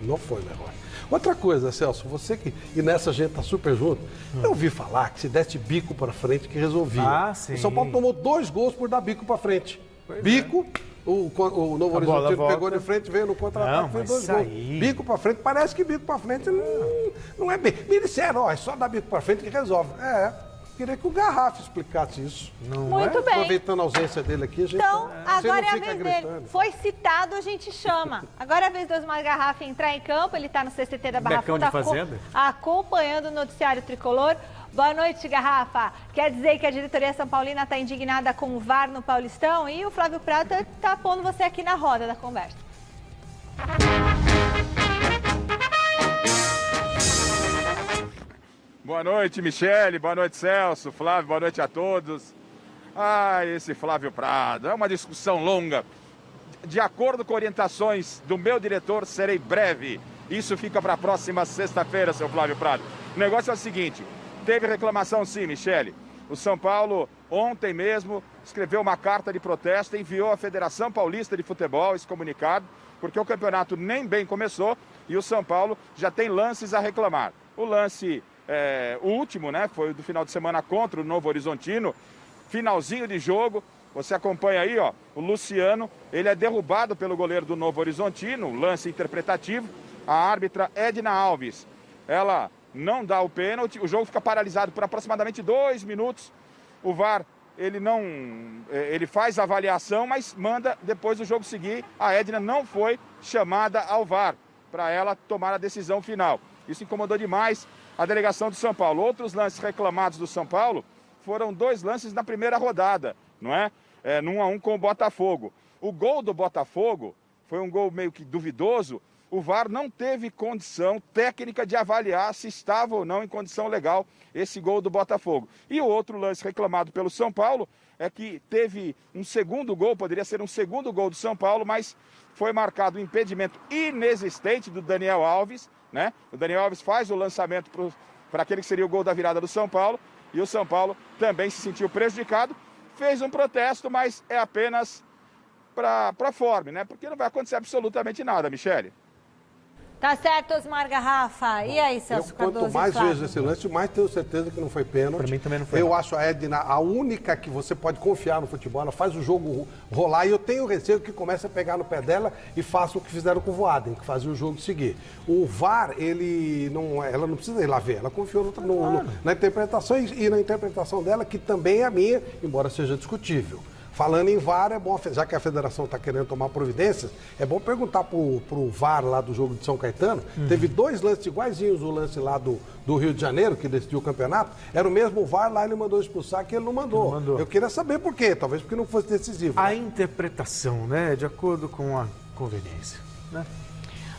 Não foi melhor. Outra coisa, Celso, você que... E nessa gente tá super junto. Eu ouvi falar que se desse bico para frente que resolvia. Sim. O São Paulo tomou 2 gols por dar bico para frente. Bico... O Novo Horizontino pegou de frente, veio no contra-ataque, fez 2 gols. Bico pra frente, parece que bico pra frente não é bem. Me disseram, é só dar bico pra frente que resolve. Queria que o Garrafa explicasse isso. Muito bem. Aproveitando a ausência dele aqui, a gente Então, agora é a vez gritando. dele. Foi citado, a gente chama. Agora é a vez do Osmar Garrafa entrar em campo, ele tá no CCT da Barra Funda, acompanhando o noticiário tricolor. Boa noite, Garrafa. Quer dizer que a diretoria São Paulina está indignada com o VAR no Paulistão e o Flávio Prata está pondo você aqui na roda da conversa. Boa noite, Michele. Boa noite, Celso. Flávio, boa noite a todos. Esse Flávio Prado. É uma discussão longa. De acordo com orientações do meu diretor, serei breve. Isso fica para a próxima sexta-feira, seu Flávio Prado. O negócio é o seguinte... Teve reclamação sim, Michele. O São Paulo, ontem mesmo, escreveu uma carta de protesto e enviou à Federação Paulista de Futebol esse comunicado, porque o campeonato nem bem começou e o São Paulo já tem lances a reclamar. O lance último, né, foi do final de semana contra o Novo Horizontino, finalzinho de jogo. Você acompanha aí, ó, o Luciano, ele é derrubado pelo goleiro do Novo Horizontino, lance interpretativo. A árbitra Edna Alves, ela... não dá o pênalti, o jogo fica paralisado por aproximadamente 2 minutos. O VAR, ele faz a avaliação, mas manda depois do jogo seguir. A Edna não foi chamada ao VAR para ela tomar a decisão final. Isso incomodou demais a delegação do São Paulo. Outros lances reclamados do São Paulo foram 2 lances na primeira rodada, não é? No 1-1 com o Botafogo. O gol do Botafogo foi um gol meio que duvidoso. O VAR não teve condição técnica de avaliar se estava ou não em condição legal esse gol do Botafogo. E o outro lance reclamado pelo São Paulo é que teve um segundo gol, poderia ser um segundo gol do São Paulo, mas foi marcado um impedimento inexistente do Daniel Alves, né? O Daniel Alves faz o lançamento para aquele que seria o gol da virada do São Paulo, e o São Paulo também se sentiu prejudicado, fez um protesto, mas é apenas para forma, né? Porque não vai acontecer absolutamente nada, Michele. Tá certo, Osmar Garrafa. E aí, Celso Cardoso? Quanto mais vejo esse lance, mais tenho certeza que não foi pênalti. Para mim também não foi. Eu acho a Edna a única que você pode confiar no futebol. Ela faz o jogo rolar e eu tenho receio que comece a pegar no pé dela e faça o que fizeram com o Voaden, que fazia o jogo seguir. O VAR, ela não precisa ir lá ver. Ela confiou na interpretação e na interpretação dela, que também é a minha, embora seja discutível. Falando em VAR, é bom, já que a federação está querendo tomar providências, é bom perguntar pro VAR lá do jogo de São Caetano. Teve 2 lances iguaizinhos, o lance lá do Rio de Janeiro, que decidiu o campeonato. Era o mesmo VAR, lá ele mandou expulsar, que ele não mandou. Eu queria saber por quê, talvez porque não fosse decisivo. A interpretação, né, de acordo com a conveniência, né?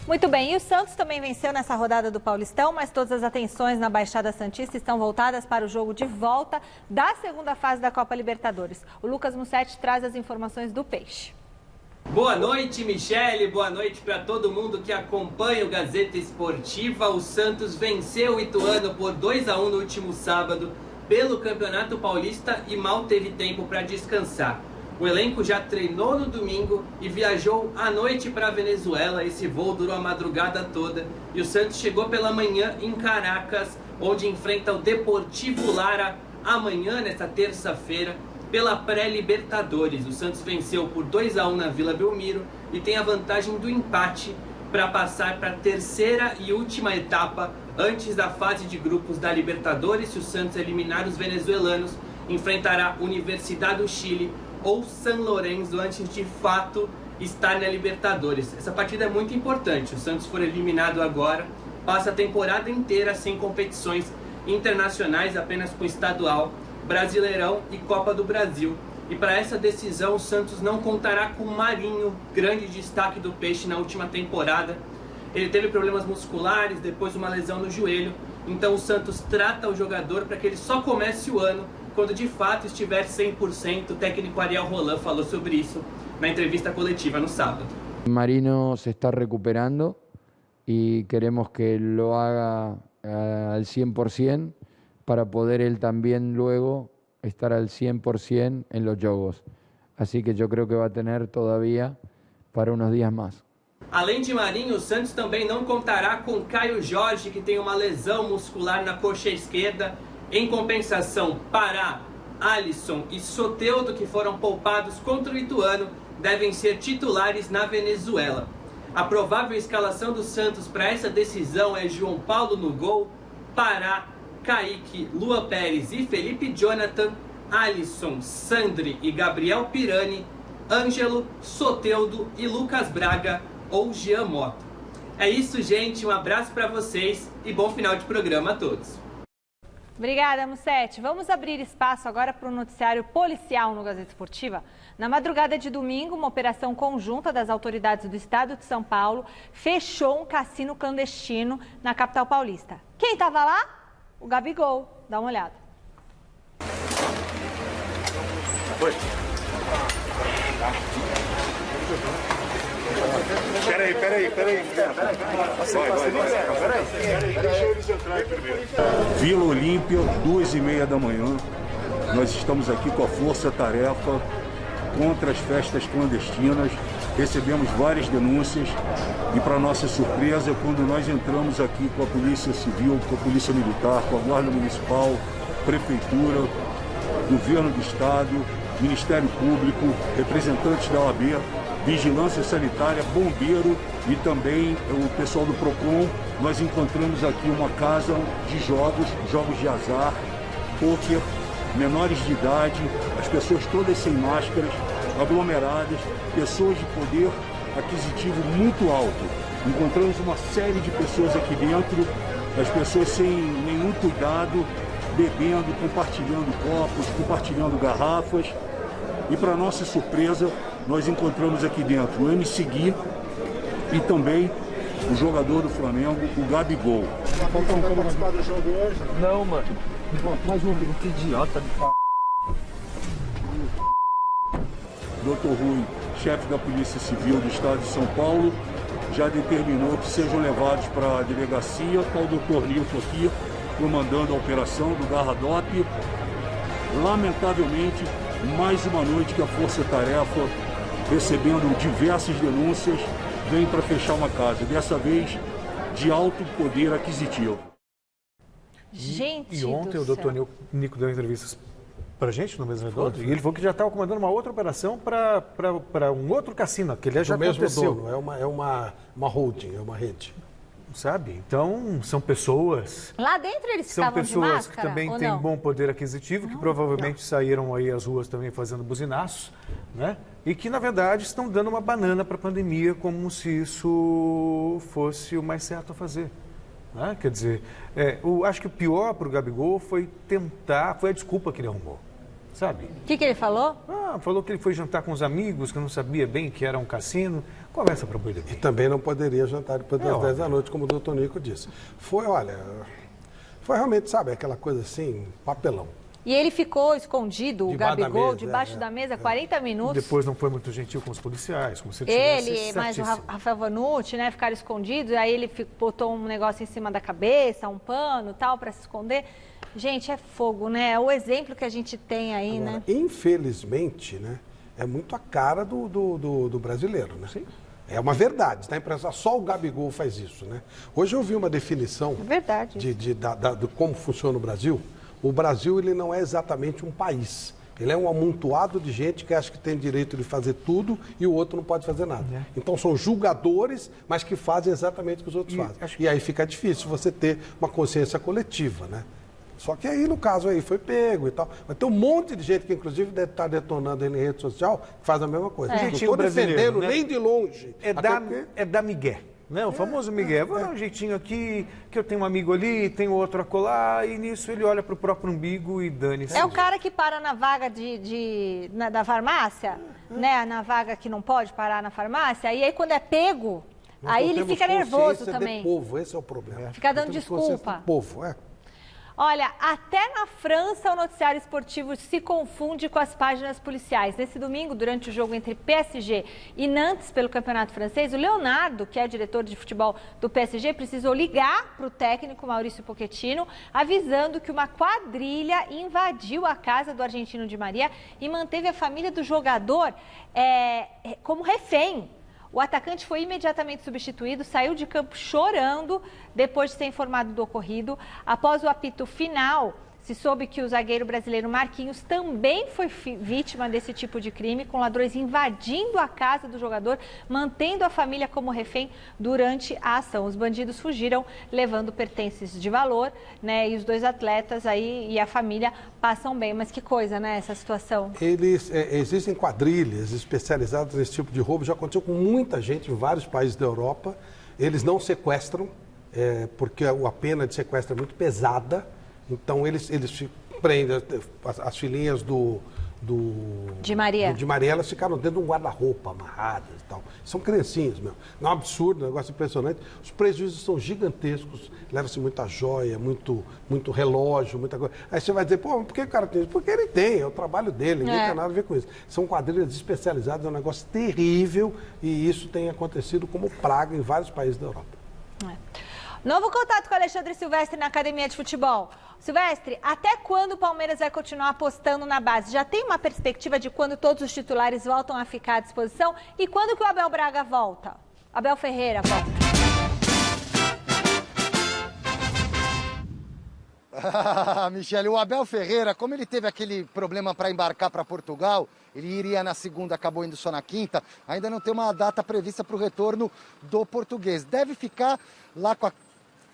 Muito bem, e o Santos também venceu nessa rodada do Paulistão, mas todas as atenções na Baixada Santista estão voltadas para o jogo de volta da segunda fase da Copa Libertadores. O Lucas Mussetti traz as informações do Peixe. Boa noite, Michele. Boa noite para todo mundo que acompanha o Gazeta Esportiva. O Santos venceu o Ituano por 2-1 no último sábado pelo Campeonato Paulista e mal teve tempo para descansar. O elenco já treinou no domingo e viajou à noite para a Venezuela. Esse voo durou a madrugada toda e o Santos chegou pela manhã em Caracas, onde enfrenta o Deportivo Lara amanhã, nesta terça-feira, pela pré-Libertadores. O Santos venceu por 2-1 na Vila Belmiro e tem a vantagem do empate para passar para a terceira e última etapa antes da fase de grupos da Libertadores. Se o Santos eliminar os venezuelanos, enfrentará Universidade do Chile ou San Lorenzo antes de fato estar na Libertadores. Essa partida é muito importante. O Santos for eliminado agora, passa a temporada inteira sem competições internacionais, apenas com estadual, Brasileirão e Copa do Brasil. E para essa decisão o Santos não contará com o Marinho, grande destaque do Peixe na última temporada. Ele teve problemas musculares, depois uma lesão no joelho, então o Santos trata o jogador para que ele só comece o ano quando de fato estiver 100%. O técnico Ariel Roland falou sobre isso na entrevista coletiva no sábado. Marino se está recuperando y queremos que lo haga al 100% para poder él también luego estar al 100% en los Jogos. Así que yo creo que va a tener todavía para unos días más. Além de Marinho, o Santos também não contará com Caio Jorge, que tem uma lesão muscular na coxa esquerda. Em compensação, Pará, Alisson e Soteldo, que foram poupados contra o Ituano, devem ser titulares na Venezuela. A provável escalação do Santos para essa decisão é João Paulo no gol, Pará, Kaique, Lua Pérez e Felipe Jonathan, Alisson, Sandri e Gabriel Pirani, Ângelo, Soteldo e Lucas Braga ou Jean Mota. É isso, gente. Um abraço para vocês e bom final de programa a todos. Obrigada, Mussete. Vamos abrir espaço agora para o noticiário policial no Gazeta Esportiva. Na madrugada de domingo, uma operação conjunta das autoridades do estado de São Paulo fechou um cassino clandestino na capital paulista. Quem estava lá? O Gabigol. Dá uma olhada. Oi. Peraí. Deixa eles entrarem primeiro. Vila Olímpia, 2h30 da manhã. Nós estamos aqui com a Força Tarefa contra as festas clandestinas. Recebemos várias denúncias e, para nossa surpresa, quando nós entramos aqui com a Polícia Civil, com a Polícia Militar, com a Guarda Municipal, Prefeitura, Governo do Estado, Ministério Público, representantes da OAB, Vigilância Sanitária, Bombeiro e também o pessoal do PROCON, nós encontramos aqui uma casa de jogos de azar, pôquer, menores de idade, as pessoas todas sem máscaras, aglomeradas, pessoas de poder aquisitivo muito alto. Encontramos uma série de pessoas aqui dentro, as pessoas sem nenhum cuidado, bebendo, compartilhando copos, compartilhando garrafas. E, para nossa surpresa, nós encontramos aqui dentro o MC Gui e também o jogador do Flamengo, o Gabigol. Faltou um participar do jogo hoje? Não, mano. Mais um que idiota de p***. Dr. Rui, chefe da Polícia Civil do Estado de São Paulo, já determinou que sejam levados para a delegacia. Está o Dr. Nilton aqui, comandando a operação do Garradop. Lamentavelmente, mais uma noite que a Força Tarefa, recebendo diversas denúncias, vem para fechar uma casa, dessa vez de alto poder aquisitivo. Gente, e ontem o doutor Nico deu entrevistas para a gente no mesmo redondo, e ele falou que já estava comandando uma outra operação para um outro cassino, que ele já aconteceu. Dono, é uma holding, é uma rede. Sabe? Então, são pessoas... Lá dentro eles são estavam pessoas de máscara, que também têm não? bom poder aquisitivo, que provavelmente saíram aí às ruas também fazendo buzinaços, né? E que, na verdade, estão dando uma banana para a pandemia como se isso fosse o mais certo a fazer. Né? Quer dizer, acho que o pior para o Gabigol foi a desculpa que ele arrumou. Sabe? O que ele falou? Falou que ele foi jantar com os amigos, que não sabia bem que era um cassino. Conversa para boi. E também não poderia jantar depois das 10 da noite, como o doutor Nico disse. Foi realmente, sabe, aquela coisa assim, papelão. E ele ficou escondido, o Gabigol, debaixo da mesa, 40 minutos. Depois não foi muito gentil com os policiais, como se ele tivesse mais o Rafael Vanucci, né, ficaram escondidos, aí ele botou um negócio em cima da cabeça, um pano, tal, para se esconder. Gente, é fogo, né? É o exemplo que a gente tem aí, agora, né? Infelizmente, né, é muito a cara do brasileiro, né? Sim. É uma verdade, tá? Só o Gabigol faz isso, né? Hoje eu vi uma definição de como funciona o Brasil. O Brasil, ele não é exatamente um país. Ele é um amontoado de gente que acha que tem direito de fazer tudo e o outro não pode fazer nada. Então são julgadores, mas que fazem exatamente o que os outros fazem. E aí fica difícil você ter uma consciência coletiva, né? Só que aí, no caso aí, foi pego e tal. Mas tem um monte de gente que, inclusive, deve estar detonando ele em rede social, que faz a mesma coisa. Não estou defendendo, né? Nem de longe. É da migué. Né? O famoso migué. Vou dar um jeitinho aqui, que eu tenho um amigo ali, tenho outro acolá, e nisso ele olha para o próprio umbigo e dane-se. É o cara que para na vaga da farmácia, né? Na vaga que não pode parar na farmácia, e aí quando é pego, aí ele fica nervoso também. Povo, esse é o problema. Fica dando desculpa. Povo, Olha, até na França o noticiário esportivo se confunde com as páginas policiais. Nesse domingo, durante o jogo entre PSG e Nantes pelo Campeonato Francês, o Leonardo, que é diretor de futebol do PSG, precisou ligar para o técnico Maurício Pochettino, avisando que uma quadrilha invadiu a casa do argentino Di Maria e manteve a família do jogador como refém. O atacante foi imediatamente substituído, saiu de campo chorando depois de ser informado do ocorrido. Após o apito final, se soube que o zagueiro brasileiro Marquinhos também foi vítima desse tipo de crime, com ladrões invadindo a casa do jogador, mantendo a família como refém durante a ação. Os bandidos fugiram, levando pertences de valor, né? E os dois atletas aí e a família passam bem. Mas que coisa, né, essa situação? Existem quadrilhas especializadas nesse tipo de roubo. Já aconteceu com muita gente em vários países da Europa. Eles não sequestram, porque a pena de sequestro é muito pesada. Então, eles prendem as filhinhas do Di Maria. Di Maria, elas ficaram dentro de um guarda-roupa amarradas e tal. São criancinhas, meu. Não é um absurdo, um negócio impressionante. Os prejuízos são gigantescos, leva-se muita joia, muito relógio, muita coisa. Aí você vai dizer, pô, por que o cara tem isso? Porque ele tem, é o trabalho dele, ninguém tem nada a ver com isso. São quadrilhas especializadas, é um negócio terrível e isso tem acontecido como praga em vários países da Europa. Novo contato com o Alexandre Silvestre na academia de futebol. Silvestre, até quando o Palmeiras vai continuar apostando na base? Já tem uma perspectiva de quando todos os titulares voltam a ficar à disposição? E quando que o Abel Braga volta? Abel Ferreira volta? Michele, o Abel Ferreira, como ele teve aquele problema para embarcar para Portugal, ele iria na segunda, acabou indo só na quinta, ainda não tem uma data prevista para o retorno do português. Deve ficar lá com a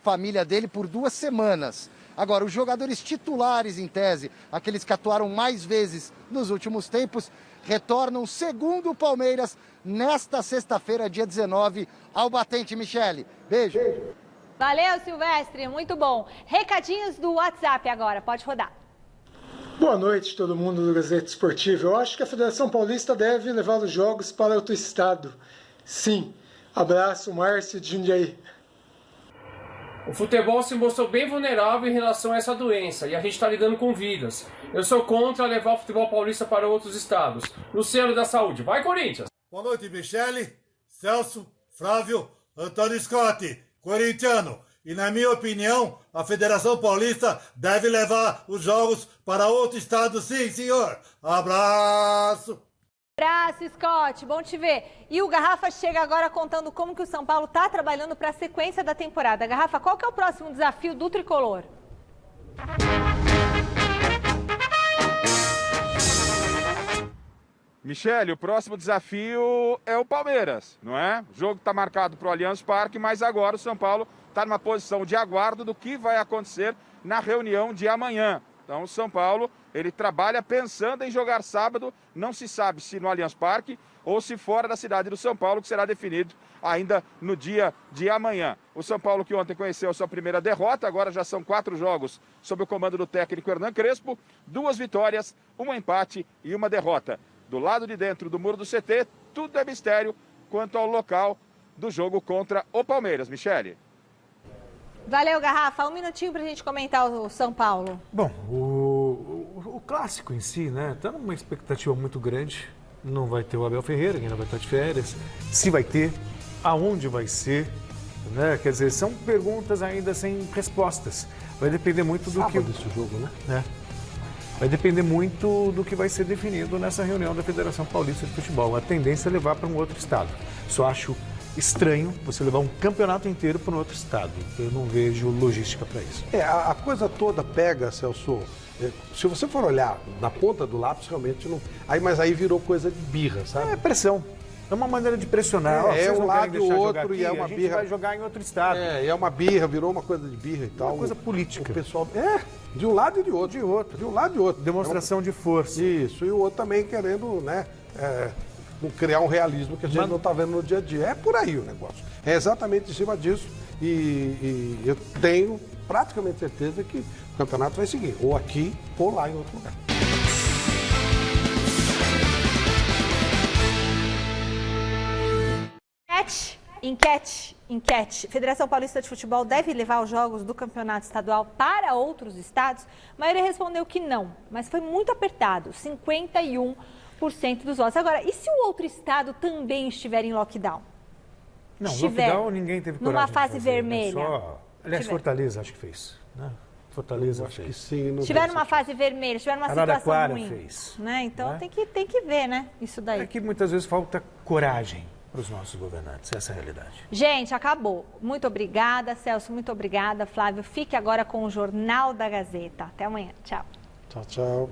família dele por 2 semanas. Agora, os jogadores titulares, em tese, aqueles que atuaram mais vezes nos últimos tempos, retornam, segundo o Palmeiras, nesta sexta-feira, dia 19, ao batente. Michele, beijo. Valeu, Silvestre, muito bom. Recadinhos do WhatsApp agora, pode rodar. Boa noite, todo mundo do Gazeta Esportiva. Eu acho que a Federação Paulista deve levar os jogos para outro estado. Sim. Abraço, Márcio de Jundiaí. O futebol se mostrou bem vulnerável em relação a essa doença e a gente está lidando com vidas. Eu sou contra levar o futebol paulista para outros estados. Luciano da Saúde, vai Corinthians! Boa noite, Michele, Celso, Flávio, Antônio Scott, corintiano. E na minha opinião, a Federação Paulista deve levar os jogos para outro estado, sim, senhor. Abraço! Abraço, Scott, bom te ver. E o Garrafa chega agora contando como que o São Paulo está trabalhando para a sequência da temporada. Garrafa, qual que é o próximo desafio do Tricolor? Michele, o próximo desafio é o Palmeiras, não é? O jogo está marcado para o Allianz Parque, mas agora o São Paulo está numa posição de aguardo do que vai acontecer na reunião de amanhã. Então o São Paulo, ele trabalha pensando em jogar sábado, não se sabe se no Allianz Parque ou se fora da cidade do São Paulo, que será definido ainda no dia de amanhã. O São Paulo que ontem conheceu a sua primeira derrota, agora já são 4 jogos sob o comando do técnico Hernan Crespo, 2 vitórias, 1 empate e 1 derrota. Do lado de dentro do muro do CT, tudo é mistério quanto ao local do jogo contra o Palmeiras. Michele. Valeu, Garrafa. 1 minutinho para a gente comentar o São Paulo. Bom, o clássico em si, né? Tá numa expectativa muito grande. Não vai ter o Abel Ferreira, que ainda vai estar de férias. Se vai ter, aonde vai ser, né? Quer dizer, são perguntas ainda sem respostas. Vai depender muito do que... desse jogo, né? Vai depender muito do que vai ser definido nessa reunião da Federação Paulista de Futebol. A tendência é levar para um outro estado. Só acho estranho você levar um campeonato inteiro para um outro estado. Eu não vejo logística para isso. A coisa toda pega, Celso. Se você for olhar na ponta do lápis, realmente não... Mas aí virou coisa de birra, sabe? É pressão. É uma maneira de pressionar. É um lado e o outro, e é uma birra. A gente vai jogar em outro estado. É uma birra, virou uma coisa de birra e tal. Uma coisa política. O pessoal... de um lado e de outro. De um lado e de outro. Demonstração de força. Isso, e o outro também querendo, né, criar um realismo que a gente não está vendo no dia a dia. É por aí o negócio. É exatamente em cima disso. E eu tenho praticamente certeza que o campeonato vai seguir. Ou aqui, ou lá em outro lugar. Enquete. Federação Paulista de Futebol deve levar os jogos do campeonato estadual para outros estados? A maioria respondeu que não, mas foi muito apertado, 51% dos votos. Agora, e se o outro estado também estiver em lockdown? Não, lockdown ninguém teve coragem numa fase de fazer, vermelha. Né? Aliás, Fortaleza acho que fez, né? Fortaleza acho que sim. Tiver numa fase vermelha, tiver numa situação ruim. Fez. Né? Então né? tem que ver, né? Isso daí. É que muitas vezes falta coragem para os nossos governantes, essa é a realidade. Gente, acabou. Muito obrigada, Celso, muito obrigada, Flávio. Fique agora com o Jornal da Gazeta. Até amanhã. Tchau. Tchau, tchau.